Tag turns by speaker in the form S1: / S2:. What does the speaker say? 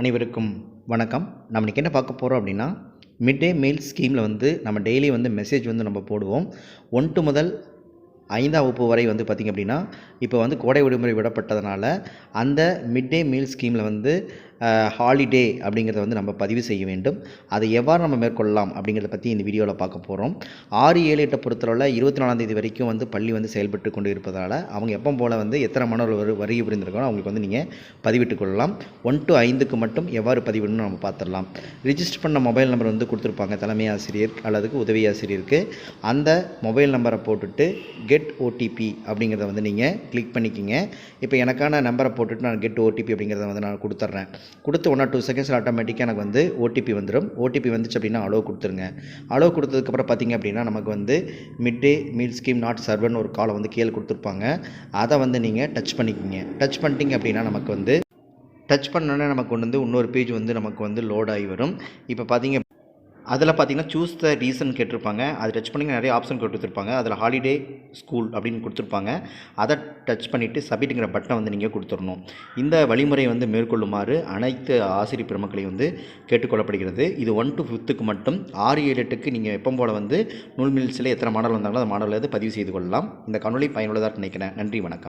S1: அனைவருக்கும் வணக்கம். நம்ம இன்றைக்கி என்ன பார்க்க போகிறோம் அப்படின்னா, மிட் டே மீல் ஸ்கீமில் வந்து நம்ம டெய்லி வந்து மெசேஜ் வந்து நம்ம போடுவோம். 1 முதல் 5ஆம் வகுப்பு வரை வந்து பார்த்திங்க அப்படின்னா, இப்போ வந்து கோடை விடுமுறை விடப்பட்டதுனால அந்த மிட் டே மீல் ஸ்கீமில் வந்து ஹாலிடே அப்படிங்கிறத வந்து நம்ம பதிவு செய்ய வேண்டும். அதை எவ்வாறு நம்ம மேற்கொள்ளலாம் அப்படிங்கிறத பற்றி இந்த வீடியோவில் பார்க்க போகிறோம். 6, 7, 8 பொறுத்தளவில் 24ஆம் தேதி வரைக்கும் வந்து பள்ளி வந்து செயல்பட்டு கொண்டு இருப்பதால் அவங்க எப்போ போல் வந்து எத்தனை மாணவர்கள் வருகை புரிந்திருக்காங்களோ அவங்களுக்கு வந்து நீங்கள் பதிவிட்டுக் கொள்ளலாம். 1 to 5க்கு மட்டும் எவ்வாறு பதிவிடணும்னு நம்ம பார்த்துடலாம். ரிஜிஸ்டர் பண்ண மொபைல் நம்பர் வந்து கொடுத்துருப்பாங்க தலைமை ஆசிரியர் அல்லது உதவி ஆசிரியருக்கு. அந்த மொபைல் நம்பரை போட்டுட்டு கெட் ஓடிபி அப்படிங்கிறத வந்து நீங்கள் கிளிக் பண்ணிக்கிங்க. இப்போ எனக்கான நம்பரை போட்டுட்டு நான் கெட் ஓடிபி அப்படிங்கிறத வந்து நான் கொடுத்துட்றேன். கொடுத்து 1 or 2 செகண்ட்ஸில் ஆட்டோமேட்டிக்காக எனக்கு வந்து ஓடிபி வந்துடும். ஓடிபி வந்துச்சு அப்படின்னா அலோவ் கொடுத்துருங்க. அலோவ் கொடுத்ததுக்கப்புறம் பார்த்திங்க அப்படின்னா நமக்கு வந்து மிட் டே மீல் ஸ்கீம் நாட் சர்வர்னு ஒரு காலை வந்து கீழே கொடுத்துருப்பாங்க. அதை வந்து நீங்கள் டச் பண்ணிக்கிங்க. டச் பண்ணிட்டீங்க அப்படின்னா நமக்கு வந்து டச் பண்ணோன்னே நமக்கு கொண்டு வந்து இன்னொரு பேஜ் வந்து நமக்கு வந்து லோட் ஆகி வரும். இப்போ பார்த்திங்க அதில் பார்த்தீங்கன்னா சூஸ் த ரீசன் கேட்டிருப்பாங்க. அது டச் பண்ணிங்க நிறைய ஆப்ஷன் கொடுத்துருப்பாங்க. அதில் ஹாலிடே ஸ்கூல் அப்படின்னு கொடுத்துருப்பாங்க. அதை டச் பண்ணிவிட்டு சப்மிட்டுங்கிற பட்டனை வந்து நீங்கள் கொடுத்துடணும். இந்த வழிமுறையை வந்து மேற்கொள்ளுமாறு அனைத்து ஆசிரியர் பெருமக்களையும் வந்து கேட்டுக்கொள்ளப்படுகிறது. இது 1 to 5க்கு மட்டும். 6, 7, 8க்கு நீங்கள் எப்போ போல் வந்து நூல் மில்ஸில் எத்தனை மாடல் வந்தாங்களோ அந்த மாடலில் வந்து பதிவு செய்து கொள்ளலாம். இந்த காணொலி பயனுள்ளதாக நினைக்கிறேன். நன்றி, வணக்கம்.